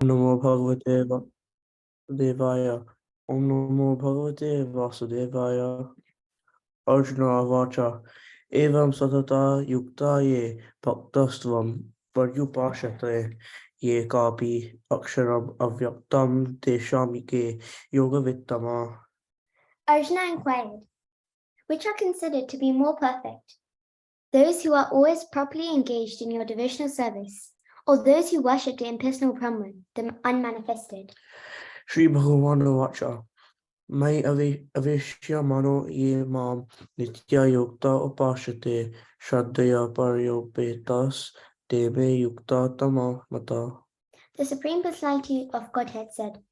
Namo Bhagavate Vasudevaya. Om Namo Bhagavate Vasudevaya. Arjuna Vacha. Evam Satata Yukta Ye Bhaktastvam Paryupashate Ye Kapi Aksharam Avyaktam Teshamike Yoga Vittama. Arjuna inquired, which are considered to be more perfect, those who are always properly engaged in your devotional service, or those who worship the impersonal Brahman, the unmanifested? Sri Bhagavan Vacha. Mai Aveshya Mano Ye Mam Nitya Yukta Upashate Shraddhaya Paryopetas Deme Yukta Tama Mata. The Supreme Personality of Godhead said,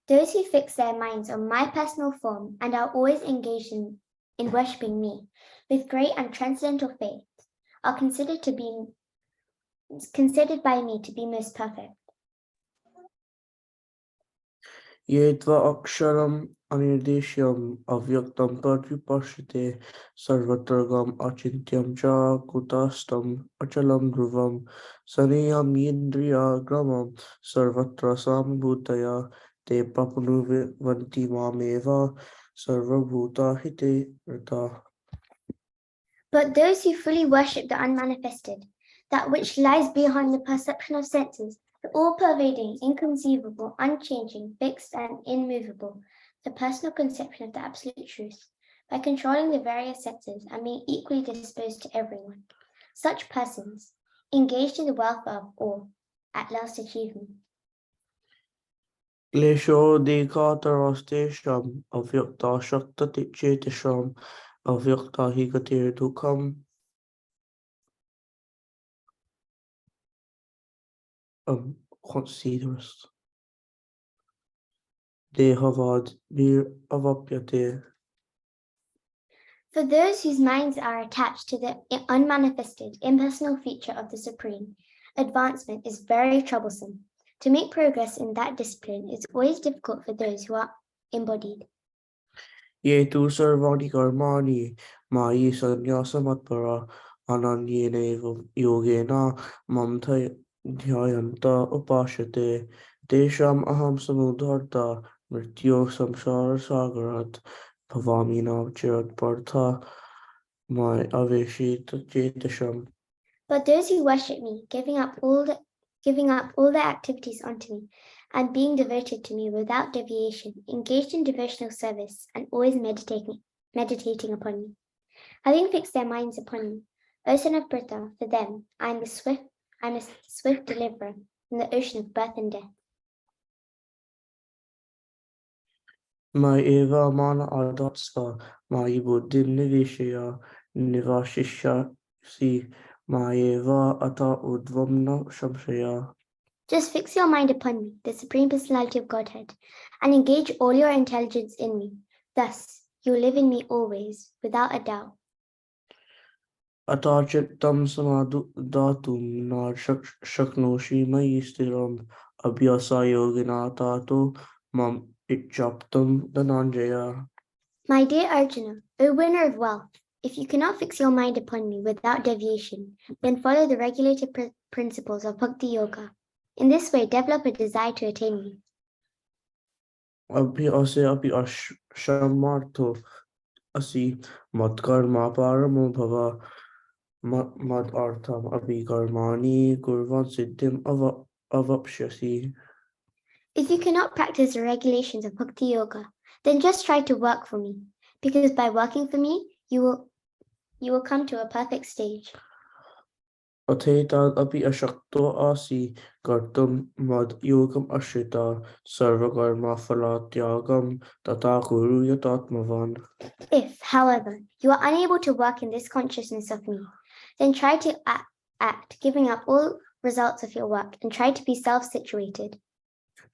those who fix their minds on my personal form and are always engaged in worshipping me with great and transcendental faith are considered by me to be most perfect. Yedva Aksharam Anirdeshyam Avyaktam Paryupashate Sarvatragam Achintyam Cha Kutastam Achalam Dhruvam Saniyam Yindriya Gramam Sarvatra Sambhutaya Te Papnuvanti Mameva Sarvabhuta Hite Rita. But those who fully worship the unmanifested, that which lies behind the perception of senses, the all-pervading, inconceivable, unchanging, fixed and immovable, the personal conception of the absolute truth, by controlling the various senses and being equally disposed to everyone. Such persons, engaged in the welfare of all, at last achieve me. Klesho Dekataraustesham Avyakta Shakta Chetisham Avyakta Higatir Dukam. Can't see the rest. Dehavad Bir Avapyate. For those whose minds are attached to the unmanifested, impersonal feature of the Supreme, advancement is very troublesome. To make progress in that discipline is always difficult for those who are embodied. Ye tu sarvani karmani mayi sanyasamatpara ananyene yogena mamtha dhyayanta upashate desham aham samudharta mrityo samsara sagarat bhavamina chirat partha my aveshit chetasham. But those who worship me, giving up all their activities unto me, and being devoted to me without deviation, engaged in devotional service, and always meditating upon me, having fixed their minds upon me, O son of Pritha, for them I am a swift deliverer from the ocean of birth and death. My eva mana adatsva my buddhim nivishya nivashishya si my eva ata udvamna shamshaya. Just fix your mind upon me, the Supreme Personality of Godhead, and engage all your intelligence in me. Thus, you will live in me always, without a doubt. Atachittam samadhu datum na shaknoshi mayi stiram abhyasa yogina tato mam ichaptam dananjaya. My dear Arjuna, O winner of wealth, if you cannot fix your mind upon me without deviation, then follow the regulated principles of Bhakti Yoga. In this way, develop a desire to attain me. Abhyase api ashamartho asi matkarma paramo bhava mad artham api karmani kurvan siddhim avapsyasi. If you cannot practice the regulations of Bhakti Yoga, then just try to work for me, because by working for me, you will come to a perfect stage. Atheta api ashakto asi kartum mad yogam ashrita sarvakarma phalatyagam tata kuru yatatmavan. If, however, you are unable to work in this consciousness of me, then try to act, giving up all results of your work, and try to be self-situated.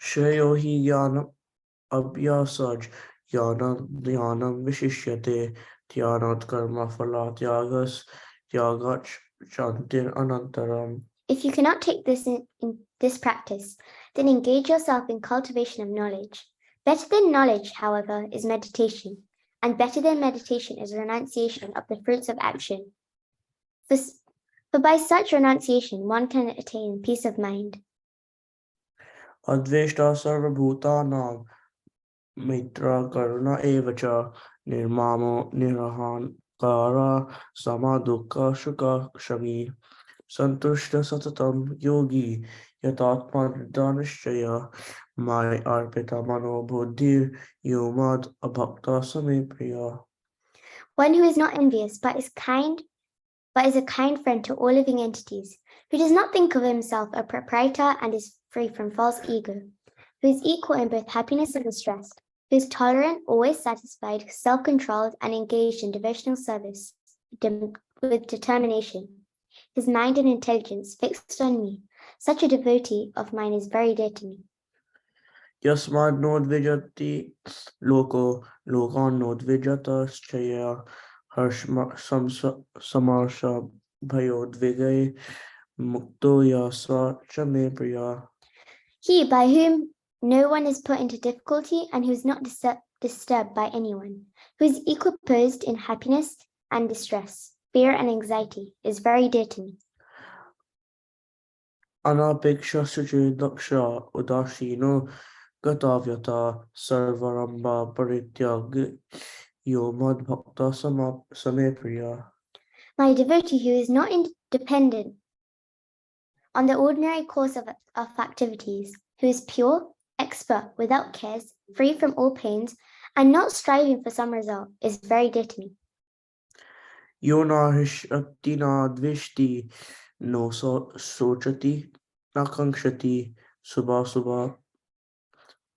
Shreyo hi yanam abhyasaj yanam vishishyate dhyanat karma phalatyagas tyagach shantir anantaram. If you cannot take this in this practice, then engage yourself in cultivation of knowledge. Better than knowledge, however, is meditation, and better than meditation is renunciation of the fruits of action. For by such renunciation, one can attain peace of mind. अद्वेष्टा सर्वभूतानां मित्र करुण एव च निर्मामो निरहङ्कार समा दुःख सुख शमी संतुष्ट सततं योगी यतात्मा निश्चय मयि अर्पिता मनो बुद्धिर् यो मद् अभक्ता समे प्रिया. One who is not envious, but is a kind friend to all living entities, who does not think of himself a proprietor and is free from false ego, who is equal in both happiness and distress, who is tolerant, always satisfied, self-controlled, and engaged in devotional service with determination, his mind and intelligence fixed on me. Such a devotee of mine is very dear to me. यस्मान्नोद्विजति लोको लोकान्नोद्विजतश्चया हर्षमसमर्षभयोद्विगे मुक्तो यस्व च मे प्रिया. He by whom no one is put into difficulty and who is not disturbed by anyone, who is equiposed in happiness and distress, fear and anxiety, is very dear to me. अनापेक्ष सुचिर्दक्ष उदासीनो गताव्यता सर्वरम्भा परित्यागी यो मद्भक्ता समे प्रिया. My devotee who is not dependent on the ordinary course of activities, who is pure, expert, without cares, free from all pains, and not striving for some result, is very dear to me. यो न हृष्यति न द्वेष्टि no शोचति न काङ्क्षति शुभाशुभा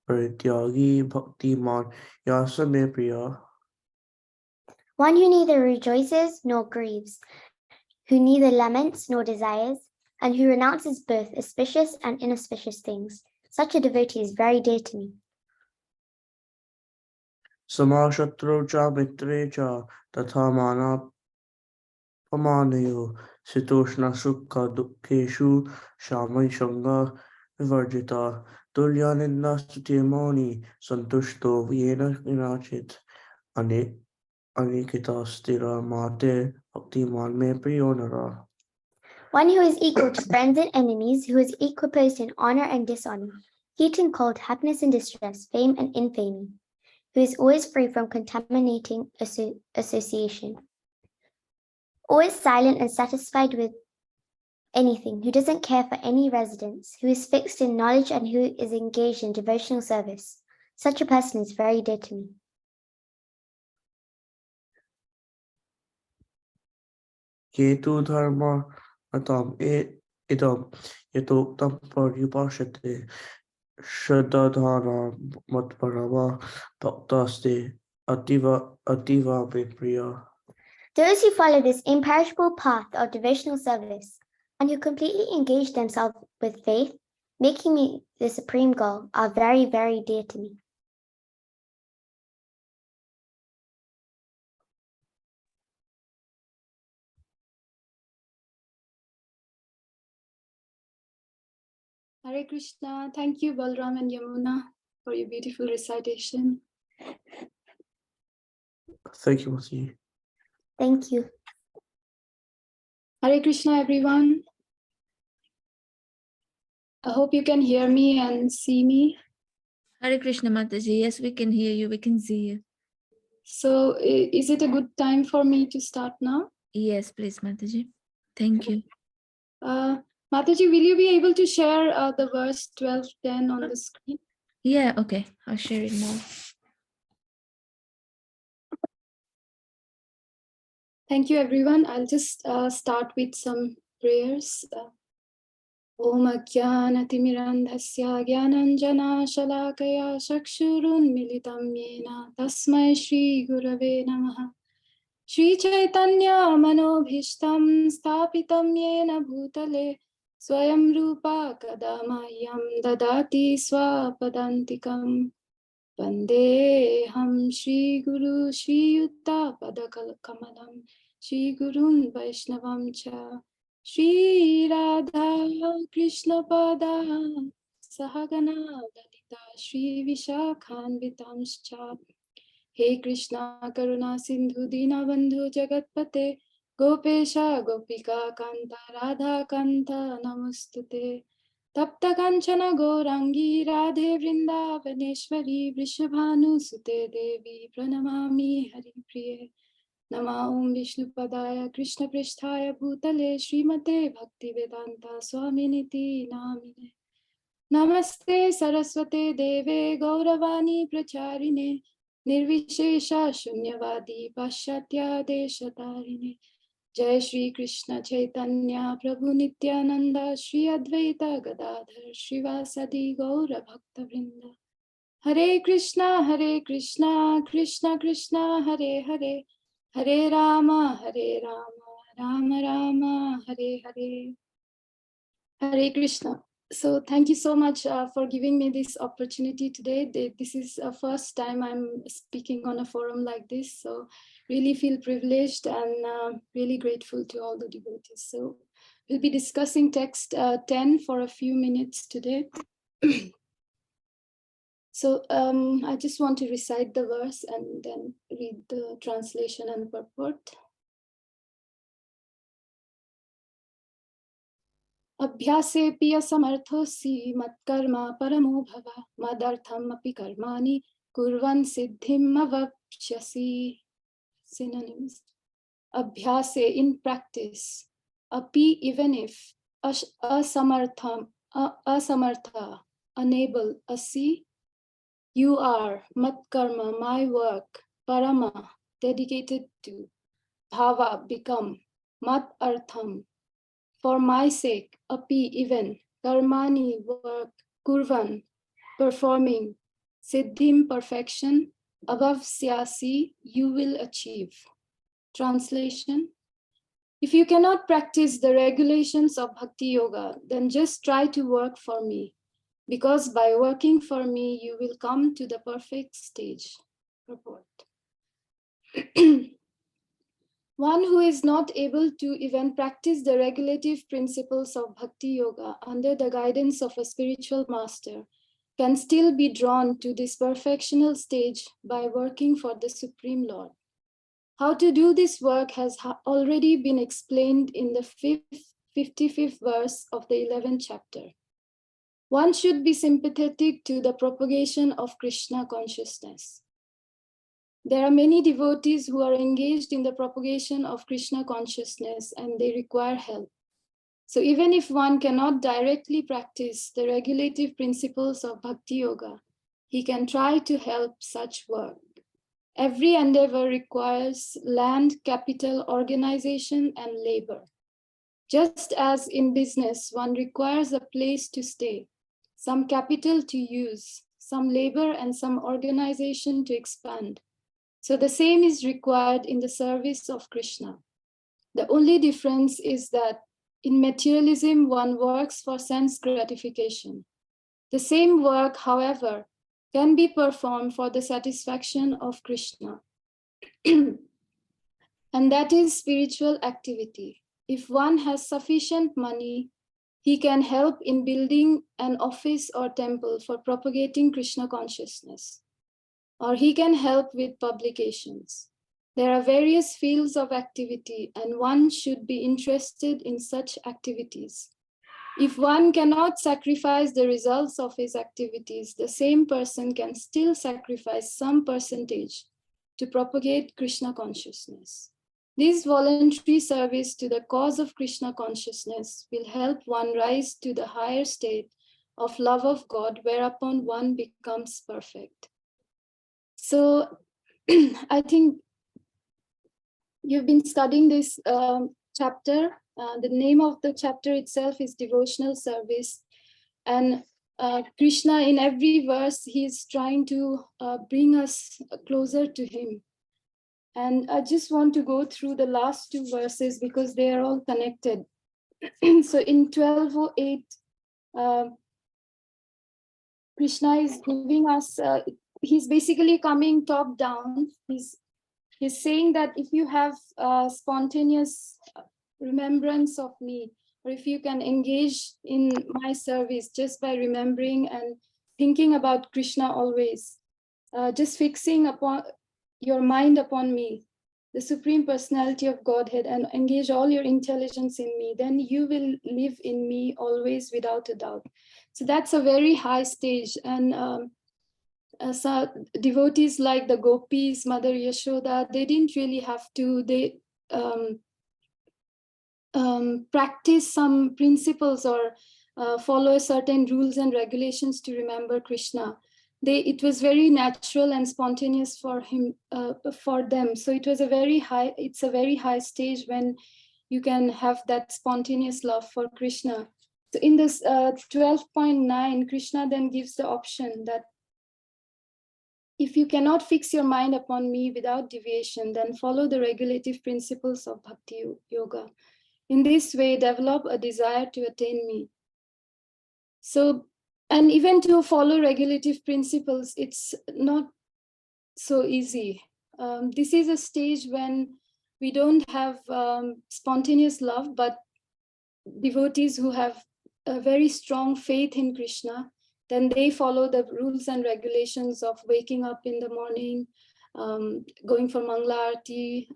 परित्यागी भक्तिमान या स मे प्रिया. One who neither rejoices nor grieves, who neither laments nor desires, and who renounces both auspicious and inauspicious things. Such a devotee is very dear to me. समाशत्रौ च मित्रे च तथा मानापमानयो शीतोष्ण सुख दुःखेषु शामय संग विवर्जिता तुल्यनिन्दास्तुतिर्मौनी सन्तुष्टो येन विनाचित् अनिकितास्थिरमाते भक्तिमान मे प्रियो नरः. One who is equal to friends and enemies, who is equiposed in honor and dishonor, heat and cold, happiness and distress, fame and infamy, who is always free from contaminating association, always silent and satisfied with anything, who doesn't care for any residence, who is fixed in knowledge and who is engaged in devotional service. Such a person is very dear to me. Ketu धर्म अतम इदम यतोक्तम पर्युपासते श्रद्धाधाना मत्परमा भक्तास्ते अतीव मे प्रिया. Those who follow this imperishable path of devotional service and who completely engage themselves with faith, making me the supreme goal, are very, very dear to me. Hare Krishna. Thank you, Balram and Yamuna, for your beautiful recitation. Thank you, Mataji. Thank you. Hare Krishna, everyone. I hope you can hear me and see me. Hare Krishna, Mataji. Yes, we can hear you. We can see you. So is it a good time for me to start now? Yes, please, Mataji. Thank you. Mataji, will you be able to share the verse 12:10 on the screen? Yeah, okay. I'll share it now. Thank you, everyone. I'll just start with some prayers. Om Ajnanatimirandhasya Jnananjana Chakshurunmilitam Yena Tasmai Shri Gurave Namaha. Shri Chaitanya Manobhishtam Stapitam Yena Bhutale Swayam Rupa Kadamahyam Dadati Swapadantikam Vandeham Shri Guru Shri Yutta Padakamalam Shri Gurun Vaishnavam Cha Shri Radha Krishna Pada Sahagana Lalita Shri Vishakhanvitamscha. He Krishna Karuna Sindhu Dinabandhu Jagatpate Gopesha Gopika Kanta Radha Kanta Namostute Tapta Kanchana Gaurangi Radhe Vrindavaneshwari Vrishabhanusute Devi Pranamami Hari Priye Nama Om Vishnupadaya Krishna Pristhaya Bhutale Srimate Bhaktivedanta Swaminiti Namine Namaste Saraswate Deve Gauravani Pracharine Nirvishesha Shunyavadi Paschatya Deshatarine Jai Shri Krishna Chaitanya Prabhu Nityananda Shri Advaita Gadadhar Srivasadi Gaura Bhakta Vrinda Hare Krishna Krishna Krishna Hare Hare Hare Rama Rama Rama Hare Hare Hare Krishna. So thank you so much for giving me this opportunity today. This is the first time I'm speaking on a forum like this. So really feel privileged and really grateful to all the devotees. So we'll be discussing text 10 for a few minutes today. So I just want to recite the verse and then read the translation and purport. अभ्यासेऽपि असमर्थोऽसि मत्कर्म परमो भव मदर्थम् अपि कर्माणि कुर्वन् सिद्धिम् अवाप्स्यसि. Synonyms. Abhyase, in practice. Api, even if. Asamartha, unable. Asi, you are. Matkarma, my work. Parama, dedicated to. Bhava, become. Mat artham, for my sake. Api, even. Karmani, work. Kurvan, performing. Siddhim, perfection. Avavsyasi, you will achieve. Translation. If you cannot practice the regulations of Bhakti Yoga, then just try to work for me, because by working for me, you will come to the perfect stage. Purport. One who is not able to even practice the regulative principles of Bhakti Yoga under the guidance of a spiritual master can still be drawn to this perfectional stage by working for the Supreme Lord. How to do this work has already been explained in the 55th verse of the 11th chapter. One should be sympathetic to the propagation of Krishna consciousness. There are many devotees who are engaged in the propagation of Krishna consciousness and they require help. So even if one cannot directly practice the regulative principles of Bhakti Yoga, he can try to help such work. Every endeavor requires land, capital, organization, and labor. Just as in business, one requires a place to stay, some capital to use, some labor, and some organization to expand. So the same is required in the service of Krishna. The only difference is that in materialism, one works for sense gratification. The same work, however, can be performed for the satisfaction of Krishna. And that is spiritual activity. If one has sufficient money, he can help in building an office or temple for propagating Krishna consciousness. Or he can help with publications. There are various fields of activity, and one should be interested in such activities. If one cannot sacrifice the results of his activities, the same person can still sacrifice some percentage to propagate Krishna consciousness. This voluntary service to the cause of Krishna consciousness will help one rise to the higher state of love of God, whereupon one becomes perfect. So I think you've been studying this chapter. The name of the chapter itself is Devotional Service. And Krishna, in every verse, he's trying to bring us closer to him. And I just want to go through the last two verses because they are all connected. So in 1208, Krishna is giving us, he's basically coming top down. He's saying that if you have spontaneous remembrance of me, or if you can engage in my service just by remembering and thinking about Krishna always, just fixing upon your mind upon me, the Supreme Personality of Godhead and engage all your intelligence in me, then you will live in me always without a doubt. So that's a very high stage. And so devotees like the gopis, Mother Yashoda, they didn't really have to, they practice some principles or follow certain rules and regulations to remember Krishna. It was very natural and spontaneous for them. So it's a very high stage when you can have that spontaneous love for Krishna. So in this 12.9, Krishna then gives the option that if you cannot fix your mind upon me without deviation, then follow the regulative principles of Bhakti Yoga. In this way, develop a desire to attain me. So, and even to follow regulative principles, it's not so easy. This is a stage when we don't have spontaneous love, but devotees who have a very strong faith in Krishna, then they follow the rules and regulations of waking up in the morning, going for Mangala Aarti,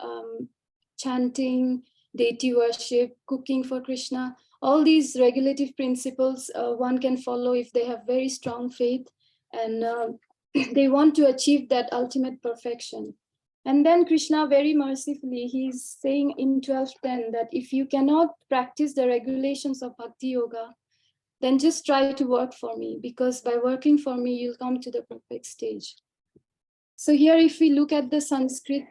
chanting, deity worship, cooking for Krishna. All these regulative principles one can follow if they have very strong faith and they want to achieve that ultimate perfection. And then Krishna very mercifully, he's saying in 12.10 that if you cannot practice the regulations of Bhakti Yoga, then just try to work for me, because by working for me, you'll come to the perfect stage. So here, if we look at the Sanskrit,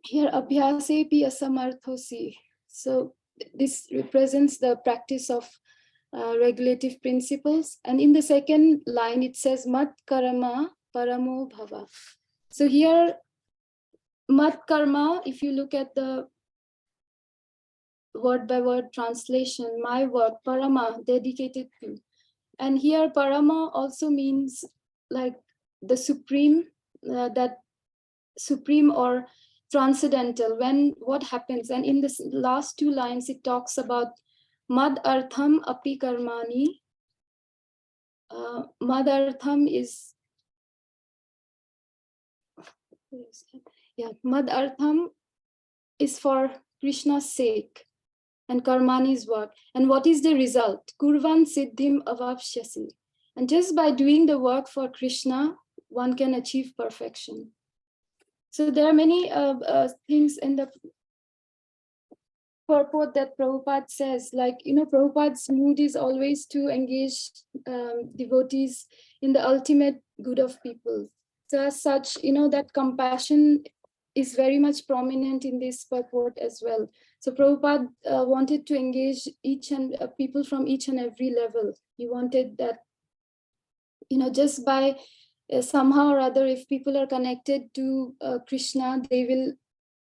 here, abhyasepi asamarthosi. So this represents the practice of regulative principles. And in the second line, it says mat karma paramo bhava. So here, mat karma, if you look at the word by word translation, my work, parama, dedicated to. And here parama also means like the supreme, that supreme or transcendental, when what happens. And in the last two lines, it talks about mad artham api karmani. Mad artham is, mad artham is for Krishna's sake, and karmani's work. And what is the result? Kurvan siddhim avapshyasi. And just by doing the work for Krishna, one can achieve perfection. So there are many things in the purport that Prabhupada says, like, Prabhupada's mood is always to engage devotees in the ultimate good of people. So as such, that compassion is very much prominent in this purport as well. So Prabhupada wanted to engage each and people from each and every level. He wanted that, just by somehow or other, if people are connected to Krishna, they will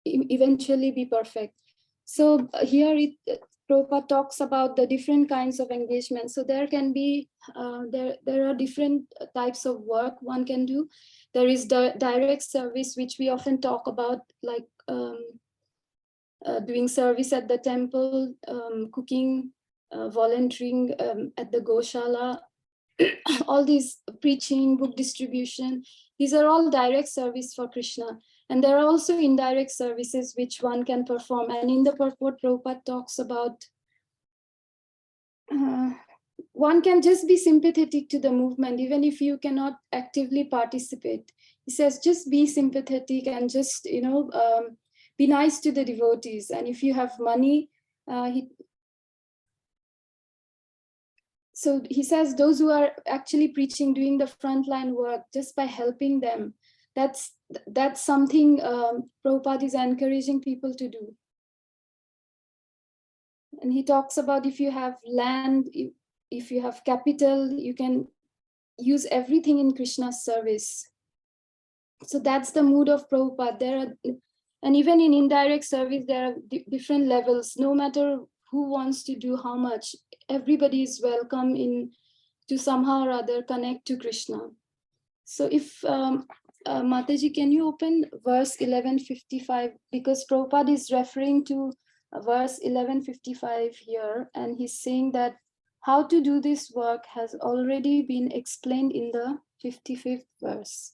eventually be perfect. So here Prabhupada talks about the different kinds of engagement. So there can be, there are different types of work one can do. There is the direct service, which we often talk about, like doing service at the temple, cooking, volunteering at the Goshala, all these preaching, book distribution. These are all direct service for Krishna. And there are also indirect services which one can perform. And in the purport, Prabhupada talks about one can just be sympathetic to the movement, even if you cannot actively participate. He says, just be sympathetic and just, be nice to the devotees. And if you have money, so he says those who are actually preaching, doing the frontline work, just by helping them, that's something Prabhupada is encouraging people to do. And he talks about if you have land, if you have capital, you can use everything in Krishna's service. So that's the mood of Prabhupada. And even in indirect service, there are different levels. No matter who wants to do how much, everybody is welcome to somehow or other connect to Krishna. So if Mataji, can you open verse 1155? Because Prabhupada is referring to verse 1155 here, and he's saying that how to do this work has already been explained in the 55th verse.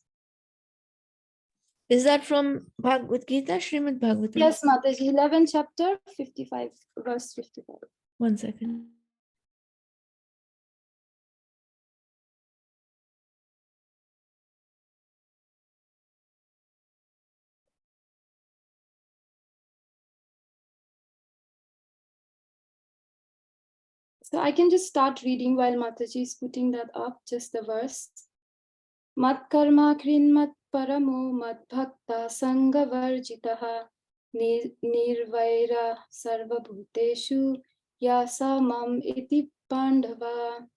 Is that from Bhagavad Gita, Srimad Bhagavatam? Yes, Mataji, 11th chapter, 55, verse 55. 1 second. So I can just start reading while Mataji is putting that up, just the verse. Mat karma krin mat paramo mat bhakta sangha varjitaha nirvaira sarva bhuteshu yasa mam iti pandava.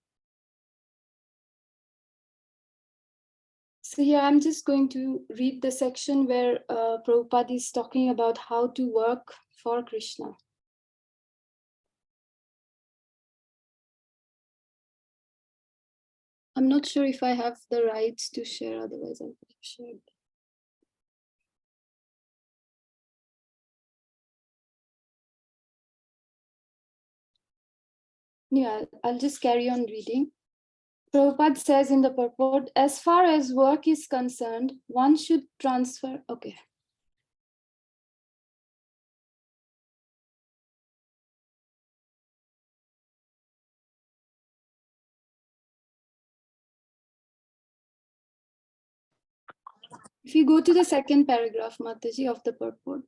So here I'm just going to read the section where Prabhupada is talking about how to work for Krishna. I'm not sure if I have the rights to share, otherwise I would have shared. Yeah, I'll just carry on reading. Prabhupada says in the purport, as far as work is concerned, one should transfer, okay. If you go to the second paragraph, Mataji, of the purport.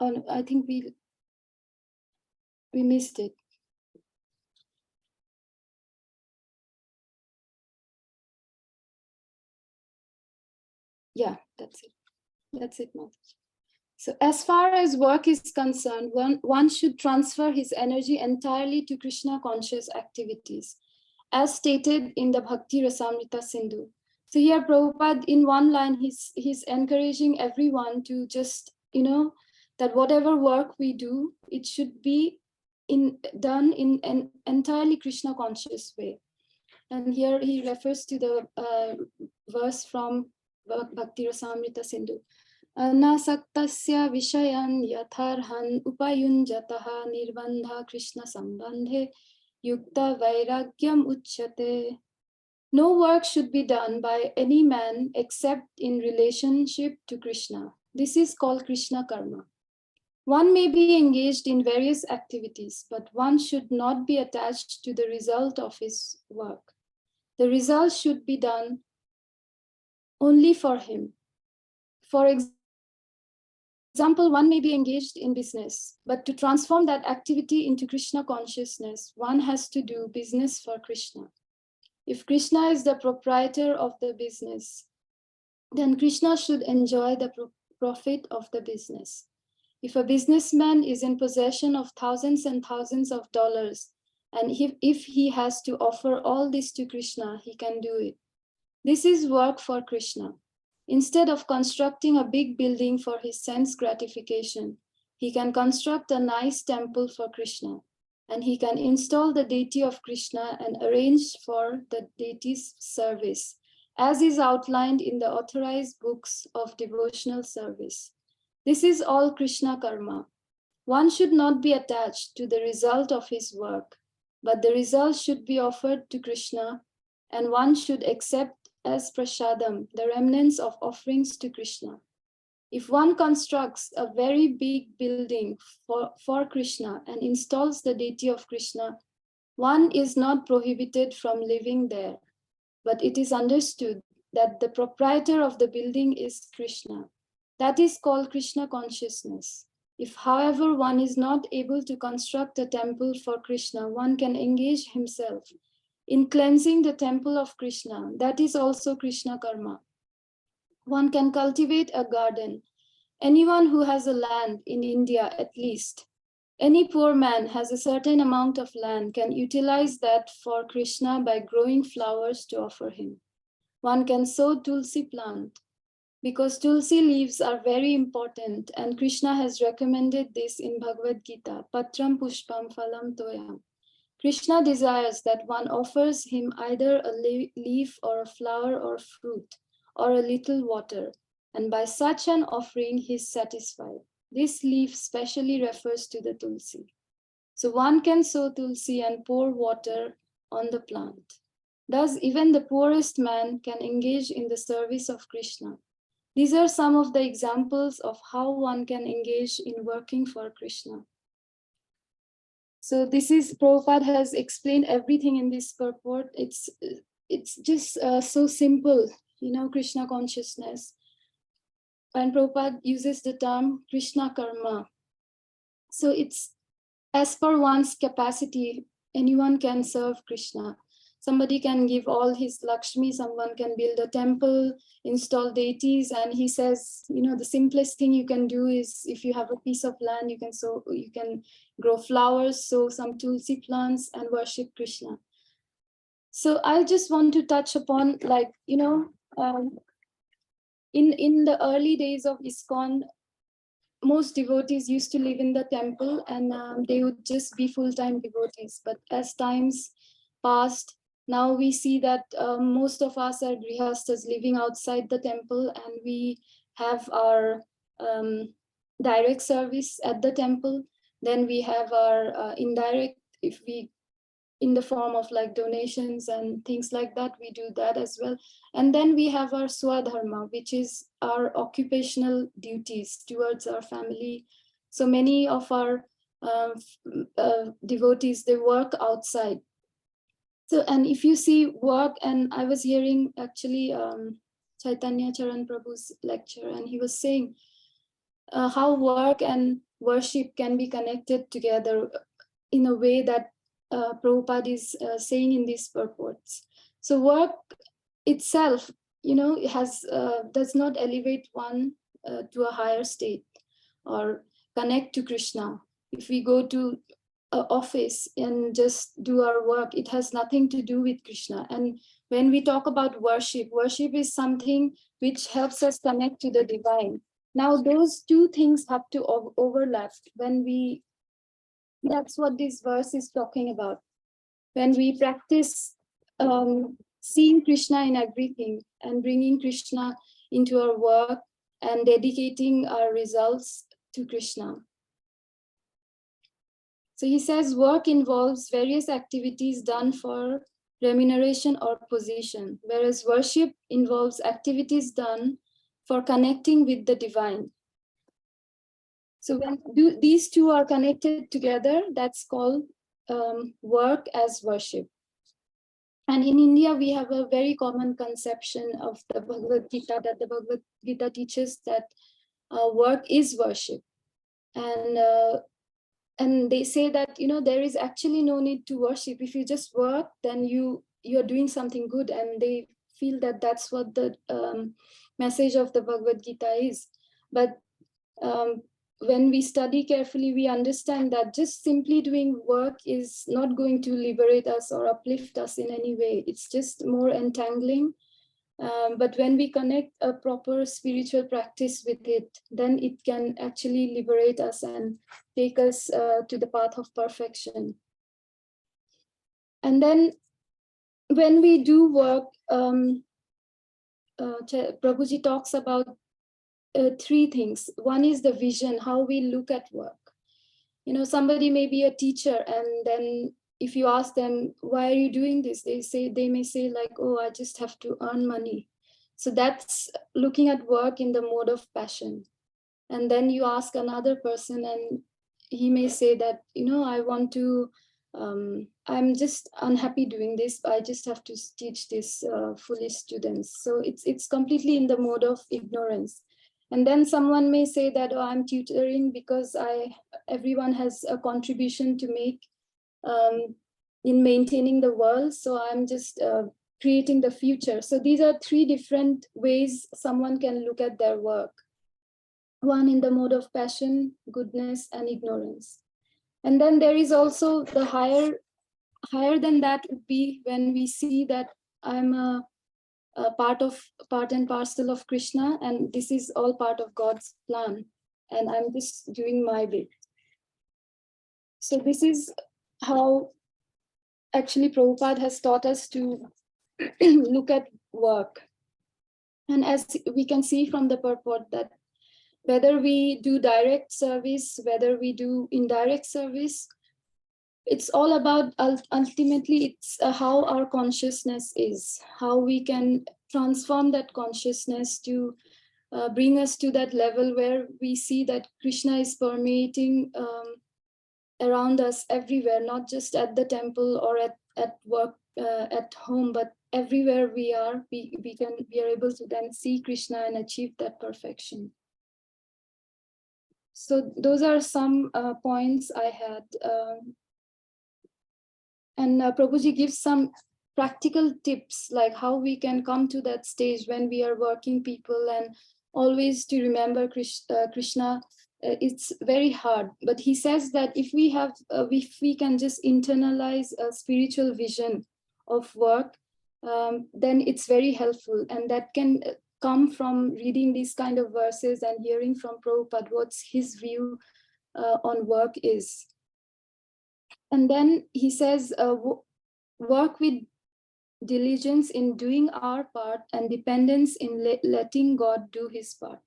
Oh, no, I think we missed it. Yeah, that's it. That's it, Mataji. So as far as work is concerned, one should transfer his energy entirely to Krishna conscious activities, as stated in the Bhakti Rasamrita Sindhu. So here Prabhupada, in one line, he's encouraging everyone to just, that whatever work we do, it should be done in an entirely Krishna conscious way. And here he refers to the verse from Bhakti Rasamrita Sindhu. Anasaktasya vishayan yatharhan upayunjataha nirbandha Krishna sambandhe yukta vairagyam uchyate. No work should be done by any man except in relationship to Krishna. This is called Krishna karma. One may be engaged in various activities, but one should not be attached to the result of his work. The result should be done only for him. For example, one may be engaged in business, but to transform that activity into Krishna consciousness, one has to do business for Krishna. If Krishna is the proprietor of the business, then Krishna should enjoy the profit of the business. If a businessman is in possession of thousands and thousands of dollars, and if he has to offer all this to Krishna, he can do it. This is work for Krishna. Instead of constructing a big building for his sense gratification, he can construct a nice temple for Krishna, and he can install the deity of Krishna and arrange for the deity's service, as is outlined in the authorized books of devotional service. This is all Krishna karma. One should not be attached to the result of his work, but the result should be offered to Krishna, and one should accept as prasadam, the remnants of offerings to Krishna. If one constructs a very big building for Krishna and installs the deity of Krishna, one is not prohibited from living there, but it is understood that the proprietor of the building is Krishna. That is called Krishna consciousness. If, however, one is not able to construct a temple for Krishna, one can engage himself in cleansing the temple of Krishna. That is also Krishna karma. One can cultivate a garden. Anyone who has a land in India, at least, any poor man has a certain amount of land, can utilize that for Krishna by growing flowers to offer him. One can sow tulsi plant, because tulsi leaves are very important, and Krishna has recommended this in Bhagavad Gita, Patram Pushpam Phalam Toyam. Krishna desires that one offers him either a leaf or a flower or fruit or a little water, and by such an offering he is satisfied. This leaf specially refers to the tulsi. So one can sow tulsi and pour water on the plant. Thus, even the poorest man can engage in the service of Krishna. These are some of the examples of how one can engage in working for Krishna. So this is, Prabhupada has explained everything in this purport. It's just so simple, Krishna consciousness. And Prabhupada uses the term Krishna karma. So it's as per one's capacity, anyone can serve Krishna. Somebody can give all his Lakshmi, someone can build a temple, install deities, and he says, the simplest thing you can do is, if you have a piece of land, you can grow flowers, sow some tulsi plants, and worship Krishna. So I just want to touch upon, in the early days of ISKCON, most devotees used to live in the temple, and they would just be full-time devotees. But as times passed, now we see that most of us are grihastas living outside the temple, and we have our direct service at the temple. Then we have our indirect, if we in the form of like donations and things like that, we do that as well. And then we have our swadharma, which is our occupational duties towards our family. So many of our devotees, they work outside. So, and if you see work, and I was hearing actually Chaitanya Charan Prabhu's lecture, and he was saying how work and worship can be connected together in a way that Prabhupada is saying in these purports. So work itself, does not elevate one to a higher state or connect to Krishna. If we go to an office and just do our work, it has nothing to do with Krishna. And when we talk about worship, worship is something which helps us connect to the divine. Now, those two things have to overlap that's what this verse is talking about. When we practice seeing Krishna in everything and bringing Krishna into our work and dedicating our results to Krishna. So he says work involves various activities done for remuneration or position, whereas worship involves activities done for connecting with the divine. So when these two are connected together, that's called work as worship. And in India, we have a very common conception of the Bhagavad Gita, that the Bhagavad Gita teaches that work is worship. And they say that, there is actually no need to worship. If you just work, then you're doing something good. And they feel that that's what the message of the Bhagavad Gita is. But when we study carefully, we understand that just simply doing work is not going to liberate us or uplift us in any way. It's just more entangling. But when we connect a proper spiritual practice with it, then it can actually liberate us and take us to the path of perfection. And then when we do work, Prabhuji talks about three things. One is the vision, how we look at work. Somebody may be a teacher, and then if you ask them, why are you doing this? They may say like, oh, I just have to earn money. So that's looking at work in the mode of passion. And then you ask another person, and he may say that, I want to, I'm just unhappy doing this. I just have to teach this foolish students. So it's completely in the mode of ignorance. And then someone may say that, oh, I'm tutoring because everyone has a contribution to make in maintaining the world. So I'm just creating the future. So these are three different ways someone can look at their work. One in the mode of passion, goodness, and ignorance. And then there is also the higher than that would be when we see that I'm a part and parcel of Krishna, and this is all part of God's plan, and I'm just doing my bit. So this is how actually Prabhupada has taught us to look at work. And as we can see from the purport, that whether we do direct service, whether we do indirect service, it's all about, ultimately, it's how our consciousness is, how we can transform that consciousness to bring us to that level where we see that Krishna is permeating around us everywhere, not just at the temple or at work, at home, but everywhere we are, we are able to then see Krishna and achieve that perfection. So those are some points I had. And Prabhuji gives some practical tips, like how we can come to that stage when we are working people, and always to remember Krishna. It's very hard, but he says that if we can just internalize a spiritual vision of work, then it's very helpful, and that can come from reading these kind of verses and hearing from Prabhupada what's his view on work is. And then he says, work with diligence in doing our part and dependence in letting God do his part.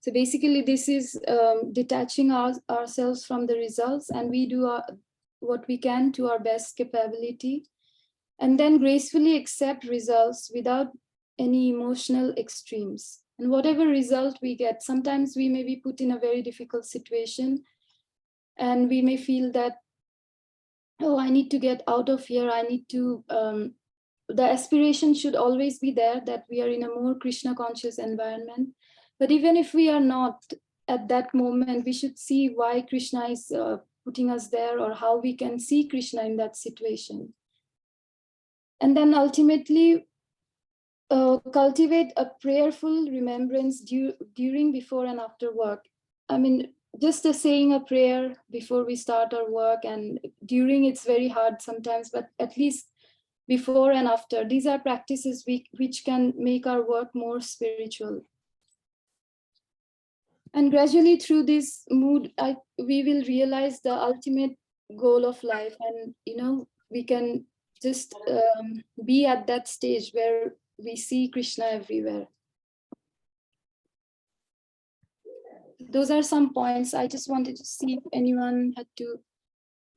So basically, this is detaching ourselves from the results, and we do what we can to our best capability, and then gracefully accept results without any emotional extremes. And whatever result we get, sometimes we may be put in a very difficult situation, and we may feel that, oh, I need to get out of here. I need to, the aspiration should always be there that we are in a more Krishna conscious environment. But even if we are not at that moment, we should see why Krishna is putting us there, or how we can see Krishna in that situation. And then ultimately, cultivate a prayerful remembrance during, before, and after work. I mean, just saying a prayer before we start our work, and during, it's very hard sometimes, but at least before and after, these are practices which can make our work more spiritual. And gradually through this mood, we will realize the ultimate goal of life, and we can just be at that stage where we see Krishna everywhere. Those are some points. I just wanted to see if anyone had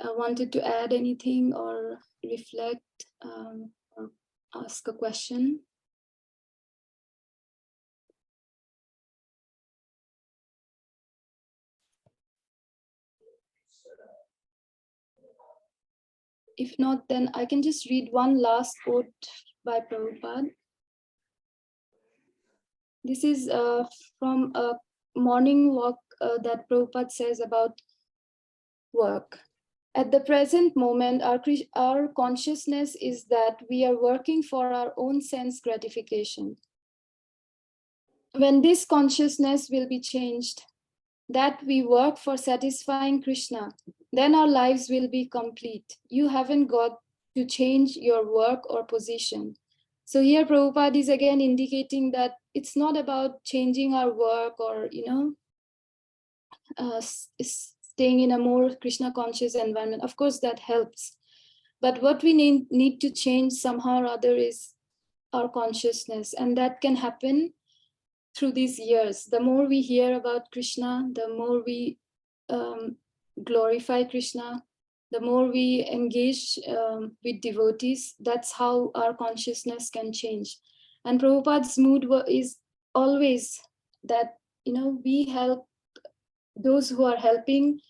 wanted to add anything or reflect or ask a question. If not, then I can just read one last quote by Prabhupada. This is from a morning walk that Prabhupada says about work. At the present moment, our consciousness is that we are working for our own sense gratification. When this consciousness will be changed, that we work for satisfying Krishna, then our lives will be complete. You haven't got to change your work or position. So here Prabhupada is again indicating that it's not about changing our work or, staying in a more Krishna conscious environment. Of course, that helps. But what we need to change somehow or other is our consciousness. And that can happen through these years. The more we hear about Krishna, the more we glorify Krishna, the more we engage with devotees, that's how our consciousness can change. And Prabhupada's mood is always that, we help those who are helping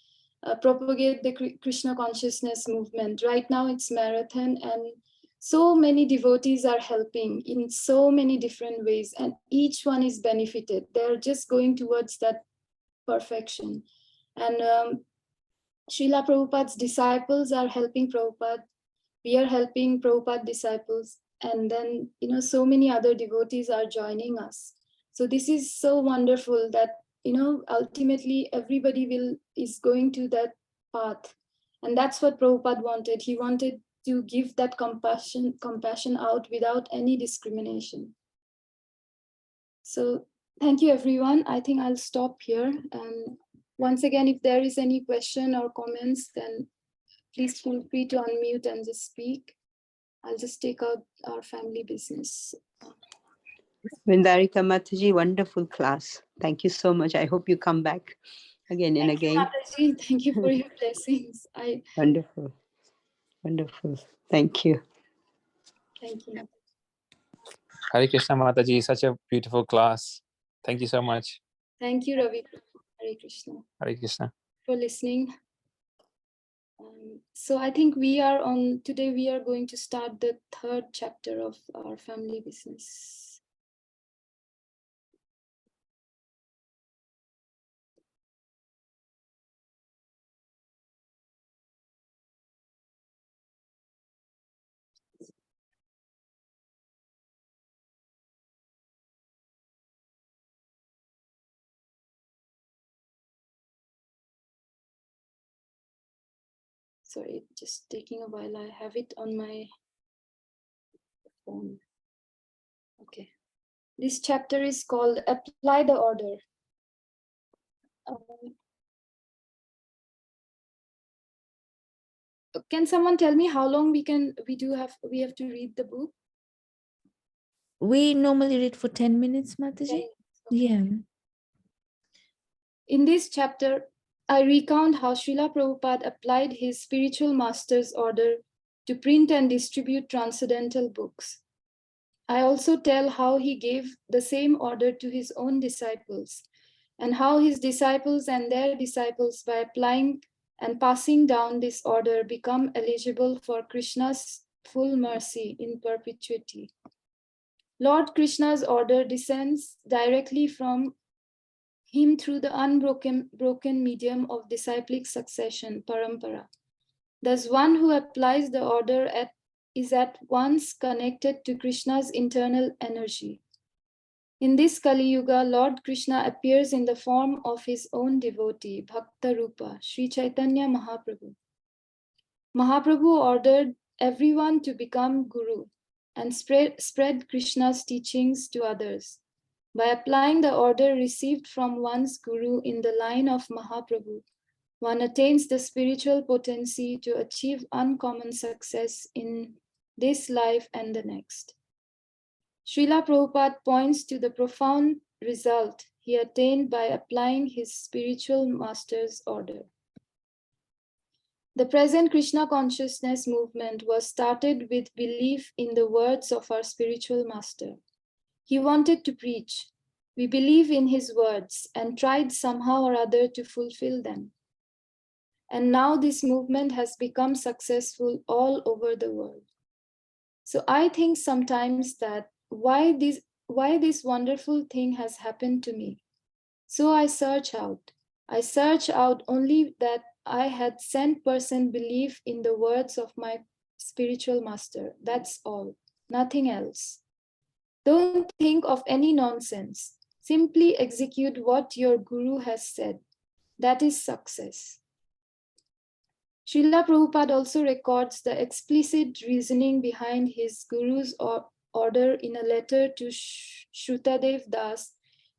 propagate the Krishna consciousness movement. Right now it's marathon, and so many devotees are helping in so many different ways, and each one is benefited. They're just going towards that perfection. And Srila Prabhupada's disciples are helping Prabhupada. We are helping Prabhupada disciples. And then, so many other devotees are joining us. So this is so wonderful that, ultimately everybody is going to that path. And that's what Prabhupada wanted. He wanted to give that compassion out without any discrimination. So thank you, everyone. I think I'll stop here. And once again, if there is any question or comments, then please feel free to unmute and just speak. I'll just take out our family business. Vrindarika Mataji, wonderful class. Thank you so much. I hope you come back again and again. Mataji, thank you for your blessings. Wonderful. Wonderful. Thank you. Thank you. Hare Krishna Mataji, such a beautiful class. Thank you so much. Thank you, Ravi. Hare Krishna. Hare Krishna. For listening. So I think today we are going to start the third chapter of our family business. Sorry, just taking a while. I have it on my phone. Okay. This chapter is called Apply the Order. Can someone tell me how long we have to read the book? We normally read for 10 minutes, Mataji. Yeah. In this chapter, I recount how Srila Prabhupada applied his spiritual master's order to print and distribute transcendental books. I also tell how he gave the same order to his own disciples, and how his disciples and their disciples, by applying and passing down this order, become eligible for Krishna's full mercy in perpetuity. Lord Krishna's order descends directly from him through the broken medium of disciplic succession, parampara. Thus, one who applies the order is at once connected to Krishna's internal energy. In this Kali Yuga, Lord Krishna appears in the form of his own devotee, Bhakta Rupa, Sri Chaitanya Mahaprabhu. Mahaprabhu ordered everyone to become Guru and spread Krishna's teachings to others. By applying the order received from one's Guru in the line of Mahaprabhu, one attains the spiritual potency to achieve uncommon success in this life and the next. Srila Prabhupada points to the profound result he attained by applying his spiritual master's order. The present Krishna consciousness movement was started with belief in the words of our spiritual master. He wanted to preach. We believe in his words and tried somehow or other to fulfill them. And now this movement has become successful all over the world. So I think sometimes that why this wonderful thing has happened to me. So I search out. I search out only that I had 100% belief in the words of my spiritual master. That's all, nothing else. Don't think of any nonsense. Simply execute what your guru has said. That is success. Srila Prabhupada also records the explicit reasoning behind his guru's order in a letter to Shrutadev Das,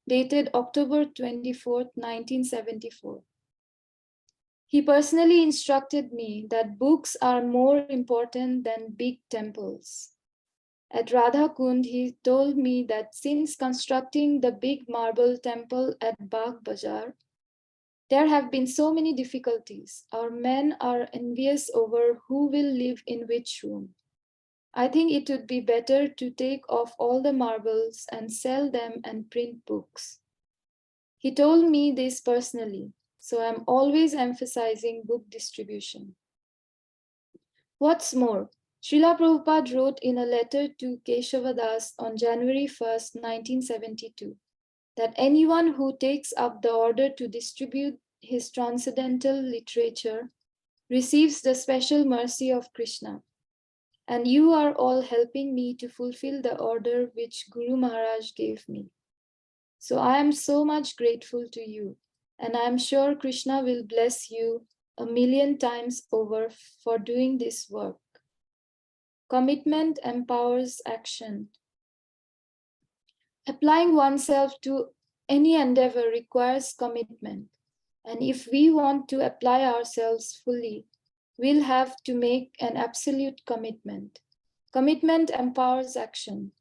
dated October 24, 1974. He personally instructed me that books are more important than big temples. At Radha Kund, he told me that since constructing the big marble temple at Bagh Bazaar, there have been so many difficulties. Our men are envious over who will live in which room. I think it would be better to take off all the marbles and sell them and print books. He told me this personally, so I'm always emphasizing book distribution. What's more, Srila Prabhupada wrote in a letter to Keshava Das on January 1st, 1972, that anyone who takes up the order to distribute his transcendental literature receives the special mercy of Krishna. And you are all helping me to fulfill the order which Guru Maharaj gave me. So I am so much grateful to you, and I am sure Krishna will bless you 1,000,000 times over for doing this work. Commitment empowers action. Applying oneself to any endeavor requires commitment. And if we want to apply ourselves fully, we'll have to make an absolute commitment. Commitment empowers action.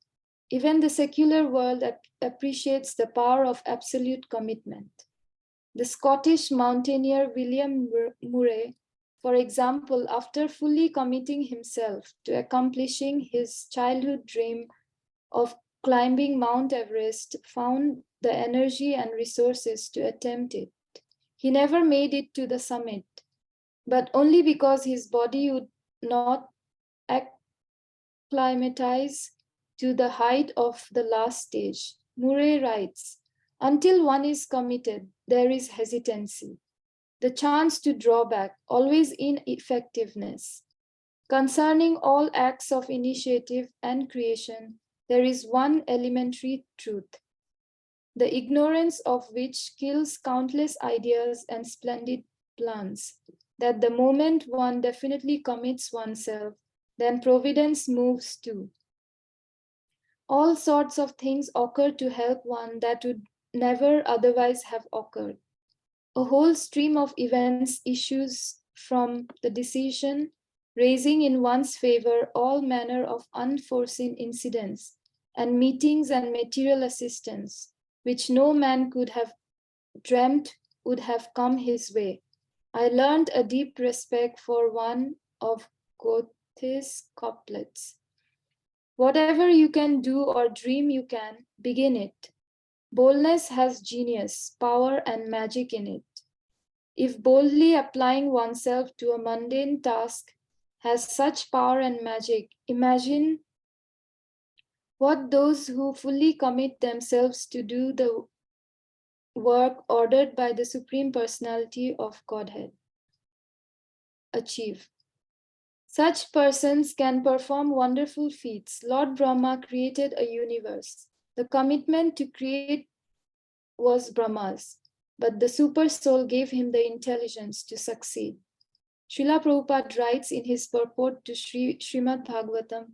Even the secular world appreciates the power of absolute commitment. The Scottish mountaineer William Murray For example, after fully committing himself to accomplishing his childhood dream of climbing Mount Everest, found the energy and resources to attempt it. He never made it to the summit, but only because his body would not acclimatize to the height of the last stage. Murray writes, until one is committed, there is hesitancy, the chance to draw back, always ineffectiveness. Concerning all acts of initiative and creation, there is one elementary truth, the ignorance of which kills countless ideas and splendid plans, that the moment one definitely commits oneself, then providence moves too. All sorts of things occur to help one that would never otherwise have occurred. A whole stream of events issues from the decision, raising in one's favor all manner of unforeseen incidents and meetings and material assistance, which no man could have dreamt would have come his way. I learned a deep respect for one of Goethe's couplets. Whatever you can do or dream you can, begin it. Boldness has genius, power, and magic in it. If boldly applying oneself to a mundane task has such power and magic, imagine what those who fully commit themselves to do the work ordered by the Supreme Personality of Godhead achieve. Such persons can perform wonderful feats. Lord Brahma created a universe. The commitment to create was Brahma's, but the super soul gave him the intelligence to succeed. Srila Prabhupada writes in his purport to Srimad Bhagavatam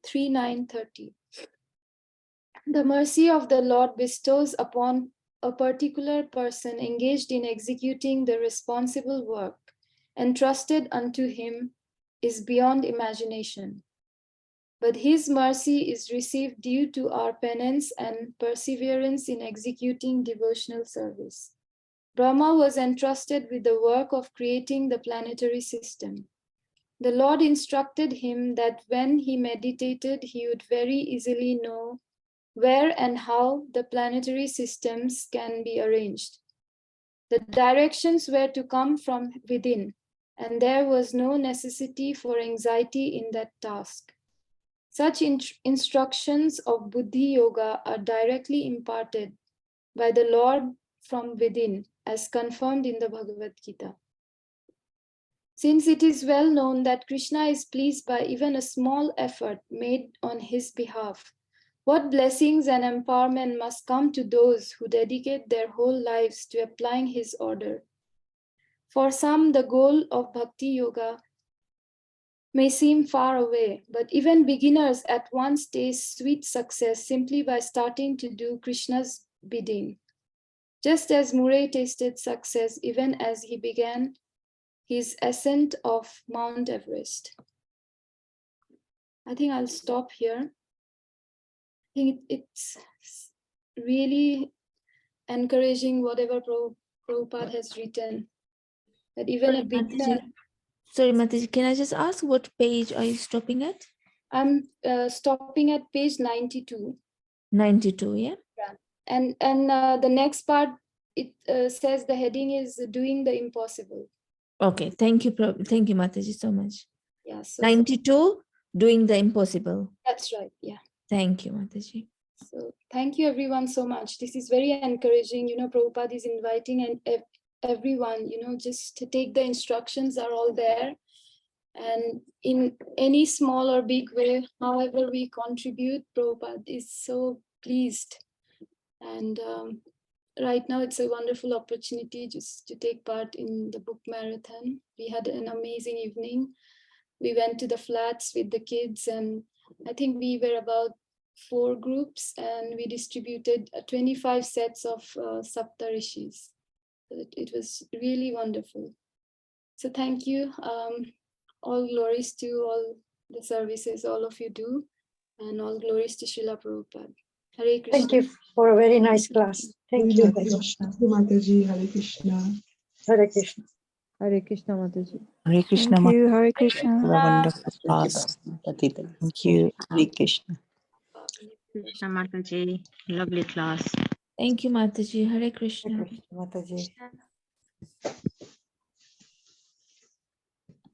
3.9.30. The mercy of the Lord bestows upon a particular person engaged in executing the responsible work entrusted unto him is beyond imagination. But his mercy is received due to our penance and perseverance in executing devotional service. Brahma was entrusted with the work of creating the planetary system. The Lord instructed him that when he meditated, he would very easily know where and how the planetary systems can be arranged. The directions were to come from within, and there was no necessity for anxiety in that task. Such instructions of Buddhi Yoga are directly imparted by the Lord from within, as confirmed in the Bhagavad Gita. Since it is well known that Krishna is pleased by even a small effort made on his behalf, what blessings and empowerment must come to those who dedicate their whole lives to applying his order. For some, the goal of Bhakti Yoga may seem far away, but even beginners at once taste sweet success simply by starting to do Krishna's bidding. Just as Murray tasted success even as he began his ascent of Mount Everest. I think I'll stop here. I think it's really encouraging whatever Prabhupada has written. That even a beginner. Sorry, Mataji, can I just ask what page are you stopping at? I'm stopping at page 92. 92, yeah? And the next part, it says the heading is doing the impossible. Okay, thank you, thank you, Mataji, so much. Yeah, so 92, doing the impossible. that's right, yeah. Thank you, Mataji. So thank you everyone so much. This is very encouraging. Prabhupada is inviting and everyone, just to take the instructions are all there. And in any small or big way, however we contribute, Prabhupada is so pleased. And right now it's a wonderful opportunity just to take part in the book marathon. We had an amazing evening. We went to the flats with the kids, and I think we were about 4 groups, and we distributed 25 sets of Saptarishis. It was really wonderful. So thank you. All glories to all the services all of you do, and all glories to Srila Prabhupada. Hare Krishna. Thank you for a very nice class. Thank you. Mataji, Hare Krishna. Hare Krishna. Hare Krishna, Mataji. Hare Krishna. Thank you. Hare Mataji. Krishna. For a wonderful class. Thank you. Hare Krishna. Krishna Mataji, lovely class. Thank you, Mataji. Hare Krishna. Mataji.